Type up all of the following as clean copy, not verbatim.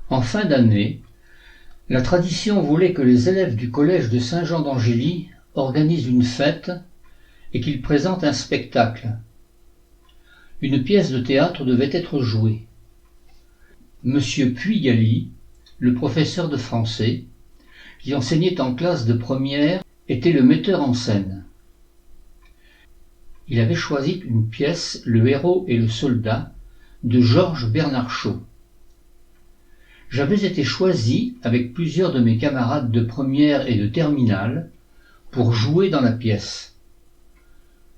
En fin d'année, la tradition voulait que les élèves du collège de Saint-Jean-d'Angély organisent une fête et qu'ils présentent un spectacle. Une pièce de théâtre devait être jouée. Monsieur Puy-Gally, le professeur de français, qui enseignait en classe de première, était le metteur en scène. Il avait choisi une pièce, Le héros et le soldat, de Georges Bernard Shaw. J'avais été choisi avec plusieurs de mes camarades de première et de terminale pour jouer dans la pièce.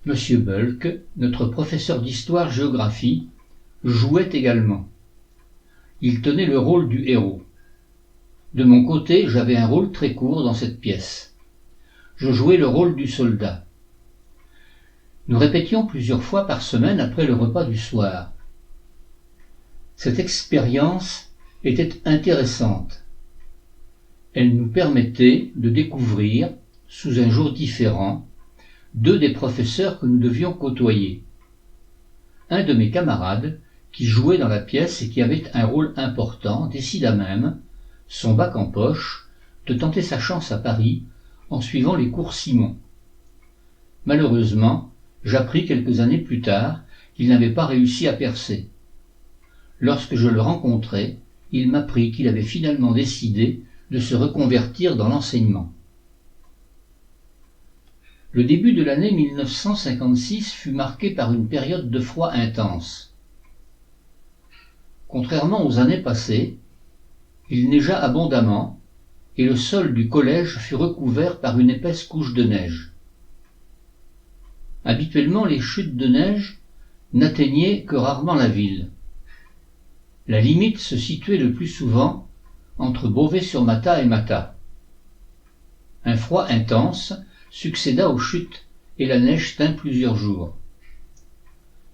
Monsieur Bulck, notre professeur d'histoire-géographie, jouait également. Il tenait le rôle du héros. De mon côté, j'avais un rôle très court dans cette pièce. Je jouais le rôle du soldat. Nous répétions plusieurs fois par semaine après le repas du soir. Cette expérience était intéressante. Elle nous permettait de découvrir, sous un jour différent, deux des professeurs que nous devions côtoyer. Un de mes camarades, qui jouait dans la pièce et qui avait un rôle important, décida même, son bac en poche, de tenter sa chance à Paris en suivant les cours Simon. Malheureusement, j'appris quelques années plus tard qu'il n'avait pas réussi à percer. Lorsque je le rencontrai, il m'apprit qu'il avait finalement décidé de se reconvertir dans l'enseignement. Le début de l'année 1956 fut marqué par une période de froid intense. Contrairement aux années passées, il neigea abondamment et le sol du collège fut recouvert par une épaisse couche de neige. Habituellement, les chutes de neige n'atteignaient que rarement la ville. La limite se situait le plus souvent entre Beauvais-sur-Matha et Matha. Un froid intense succéda aux chutes et la neige tint plusieurs jours.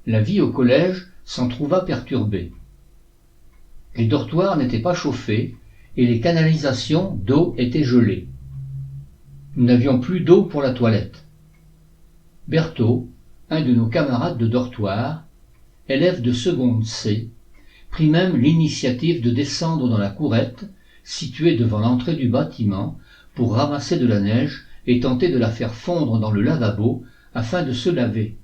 La vie au collège s'en trouva perturbée. Les dortoirs n'étaient pas chauffés et les canalisations d'eau étaient gelées. Nous n'avions plus d'eau pour la toilette. Berthaud, un de nos camarades de dortoir, élève de seconde C, prit même l'initiative de descendre dans la courette située devant l'entrée du bâtiment pour ramasser de la neige et tenter de la faire fondre dans le lavabo afin de se laver.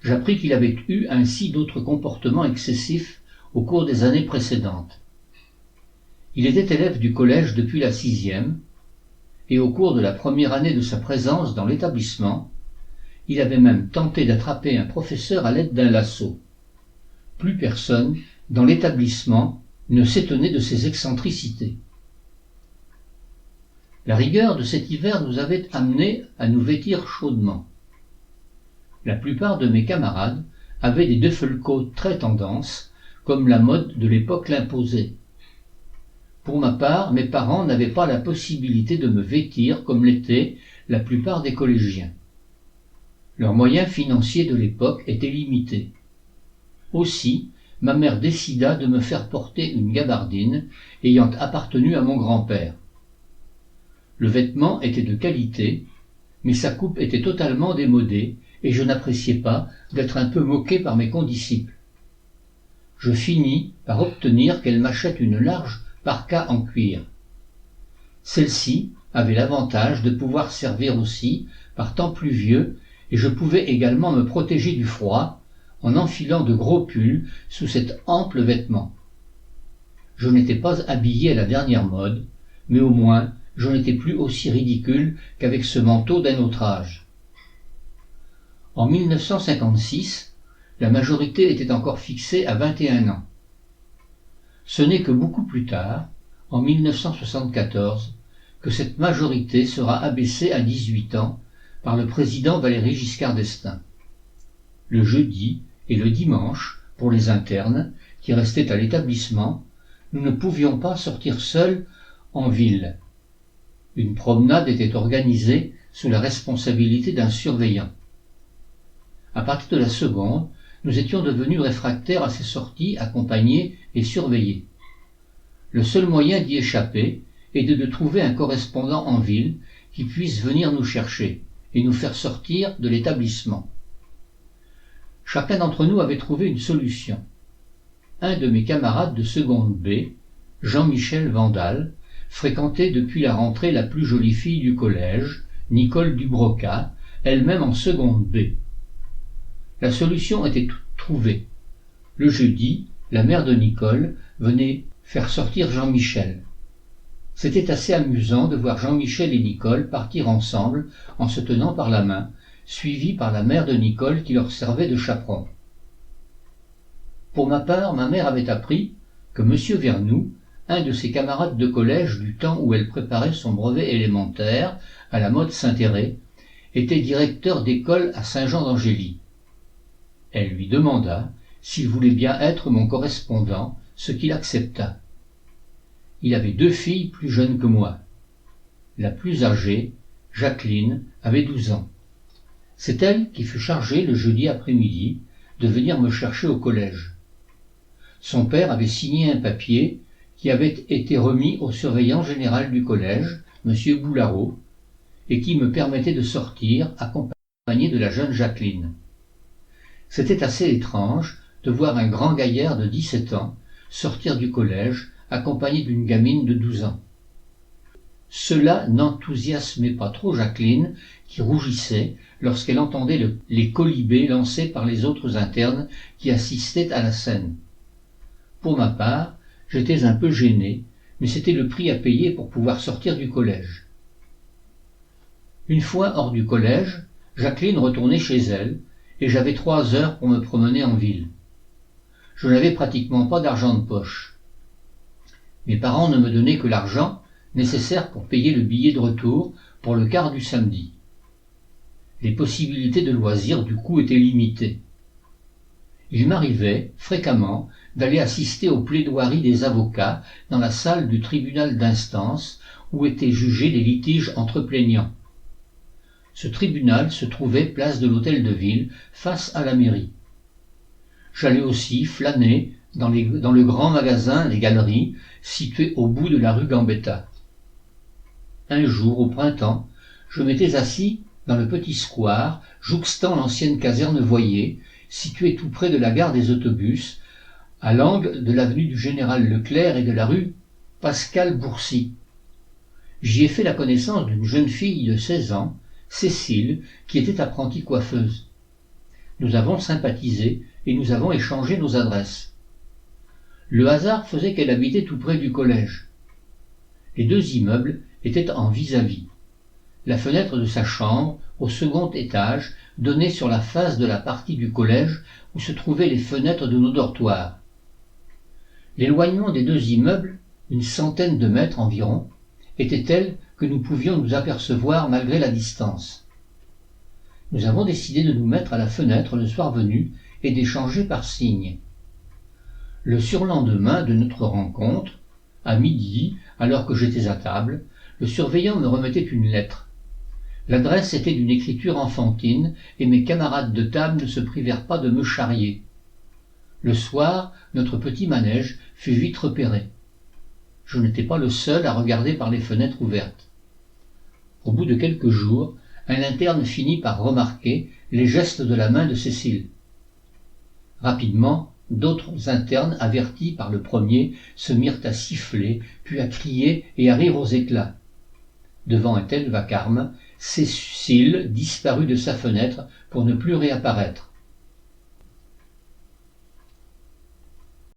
J'appris qu'il avait eu ainsi d'autres comportements excessifs au cours des années précédentes. Il était élève du collège depuis la 6e, et au cours de la première année de sa présence dans l'établissement, il avait même tenté d'attraper un professeur à l'aide d'un lasso. Plus personne, dans l'établissement, ne s'étonnait de ses excentricités. La rigueur de cet hiver nous avait amenés à nous vêtir chaudement. La plupart de mes camarades avaient des duffel-coats très tendance, comme la mode de l'époque l'imposait. Pour ma part, mes parents n'avaient pas la possibilité de me vêtir comme l'étaient la plupart des collégiens. Leurs moyens financiers de l'époque étaient limités. Aussi, ma mère décida de me faire porter une gabardine ayant appartenu à mon grand-père. Le vêtement était de qualité, mais sa coupe était totalement démodée et je n'appréciais pas d'être un peu moqué par mes condisciples. Je finis par obtenir qu'elle m'achète une large parka en cuir. Celle-ci avait l'avantage de pouvoir servir aussi par temps pluvieux et je pouvais également me protéger du froid en enfilant de gros pulls sous cet ample vêtement. Je n'étais pas habillé à la dernière mode, mais au moins je n'étais plus aussi ridicule qu'avec ce manteau d'un autre âge. En 1956, la majorité était encore fixée à 21 ans. Ce n'est que beaucoup plus tard, en 1974, que cette majorité sera abaissée à 18 ans par le président Valéry Giscard d'Estaing. Le jeudi et le dimanche, pour les internes qui restaient à l'établissement, nous ne pouvions pas sortir seuls en ville. Une promenade était organisée sous la responsabilité d'un surveillant. À partir de la seconde, nous étions devenus réfractaires à ces sorties accompagnées et surveillées. Le seul moyen d'y échapper était de trouver un correspondant en ville qui puisse venir nous chercher et nous faire sortir de l'établissement. Chacun d'entre nous avait trouvé une solution. Un de mes camarades de seconde B, Jean-Michel Vandal fréquentait depuis la rentrée la plus jolie fille du collège, Nicole Dubroca, elle-même en seconde B. La solution était toute trouvée. Le jeudi, la mère de Nicole venait faire sortir Jean-Michel. C'était assez amusant de voir Jean-Michel et Nicole partir ensemble en se tenant par la main, suivis par la mère de Nicole qui leur servait de chaperon. Pour ma part, ma mère avait appris que M. Vernoux, un de ses camarades de collège du temps où elle préparait son brevet élémentaire à la mode Saint-Héré, était directeur d'école à Saint-Jean-d'Angély. Elle lui demanda s'il voulait bien être mon correspondant, ce qu'il accepta. Il avait 2 filles plus jeunes que moi. La plus âgée, Jacqueline, avait 12 ans. C'est elle qui fut chargée le jeudi après-midi de venir me chercher au collège. Son père avait signé un papier qui avait été remis au surveillant général du collège, M. Boulareau, et qui me permettait de sortir accompagné de la jeune Jacqueline. C'était assez étrange de voir un grand gaillard de 17 ans sortir du collège accompagné d'une gamine de 12 ans. Cela n'enthousiasmait pas trop Jacqueline, qui rougissait lorsqu'elle entendait les quolibets lancés par les autres internes qui assistaient à la scène. Pour ma part, j'étais un peu gêné, mais c'était le prix à payer pour pouvoir sortir du collège. Une fois hors du collège, Jacqueline retournait chez elle, et j'avais 3 heures pour me promener en ville. Je n'avais pratiquement pas d'argent de poche. Mes parents ne me donnaient que l'argent nécessaire pour payer le billet de retour pour le quart du samedi. Les possibilités de loisirs du coup étaient limitées. Il m'arrivait, fréquemment, d'aller assister aux plaidoiries des avocats dans la salle du tribunal d'instance où étaient jugés les litiges entre plaignants. Ce tribunal se trouvait place de l'Hôtel de Ville, face à la mairie. J'allais aussi flâner dans le grand magasin Les Galeries, situé au bout de la rue Gambetta. Un jour, au printemps, je m'étais assis dans le petit square jouxtant l'ancienne caserne Voyer, située tout près de la gare des autobus, à l'angle de l'avenue du Général Leclerc et de la rue Pascal-Bourcy. J'y ai fait la connaissance d'une jeune fille de 16 ans, Cécile, qui était apprentie coiffeuse. Nous avons sympathisé et nous avons échangé nos adresses. Le hasard faisait qu'elle habitait tout près du collège. Les 2 immeubles étaient en vis-à-vis. La fenêtre de sa chambre, au second étage, donnait sur la face de la partie du collège où se trouvaient les fenêtres de nos dortoirs. L'éloignement des 2 immeubles, une centaine de mètres environ, était tel que nous pouvions nous apercevoir malgré la distance. Nous avons décidé de nous mettre à la fenêtre le soir venu et d'échanger par signes. Le surlendemain de notre rencontre, à midi, alors que j'étais à table, le surveillant me remettait une lettre. L'adresse était d'une écriture enfantine et mes camarades de table ne se privèrent pas de me charrier. Le soir, notre petit manège fut vite repéré. Je n'étais pas le seul à regarder par les fenêtres ouvertes. Au bout de quelques jours, un interne finit par remarquer les gestes de la main de Cécile. Rapidement, d'autres internes, avertis par le premier, se mirent à siffler, puis à crier et à rire aux éclats. Devant un tel vacarme, Cécile disparut de sa fenêtre pour ne plus réapparaître.